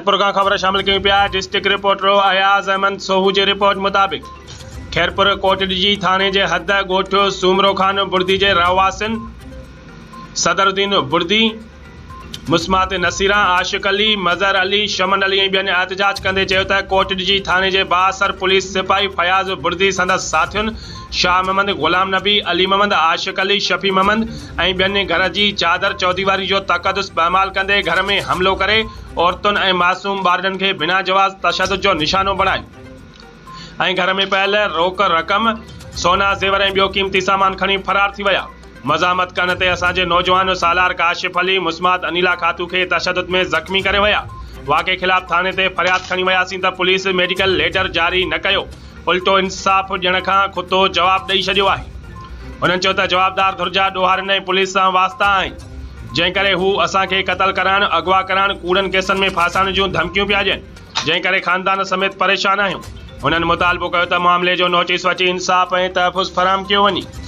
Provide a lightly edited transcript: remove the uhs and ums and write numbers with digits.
खैरपुर का खबर शामिल कयूं पिया। डिस्ट्रिक्ट रिपोर्टर अयाज़ अहमद सोहू जी रिपोर्ट मुताबिक खैरपुर कोटडीजी थाने जे हद ॻोठ सूमरो खान बुर्दी जे रहवासिन सदरुद्दीन बुर्दी, मुस्मात नसीरा, आशिक अली, मज़हर अली, शमन अली ऐं ॿियनि एहतजाज कंदे चयो त कोटडीजी थाने जे बाअसर पुलिस सिपाही फयाज़ बुर्दी संदसि साथियुनि शाह महमद, गुलाम नबी, अली महमद, आशिक अली, शफी महमद ऐं ॿियनि घर जी चादर चौदीवारी जो तक़दुस पामाल कंदे घर में हमलो करे औरतुनि ऐं मासूम ॿारनि खे बिना जवाज़ तशद्दुद जो निशानो बणायो ऐं घर में पयल रोक रक़म, सोना ज़ेवर ऐं ॿियो क़ीमती सामान खणी फरार थी विया। मज़ामत करण ते असांजे नौजवान सालार काशिफ अली, मुस्मात अनिला खातू खे तशद्दुद में ज़ख़्मी करे विया। वाक़े ख़िलाफ़ थाने ते फरियाद खणी वियासीं त पुलिस मेडिकल लेटर जारी न कयो, उल्टो इंसाफ़ ॾियण खां खुतो जवाब ॾेई छॾियो आहे। हुननि चयो त जवाबदार धुर्जा ॾोहारनि ऐं पुलिस सां वास्ता आहिनि, जंहिं करे हू असांखे क़तल कराइण, अगवा करण, कूड़नि केसनि में फासाइण जूं धमकियूं पिया ॾियनि, जंहिं करे ख़ानदान समेत परेशान आहियूं। हुननि मुतालबो कयो त मामले जो नोटिस वठी इंसाफ़ ऐं तहफ़ुज़ फराहम कयो वञे।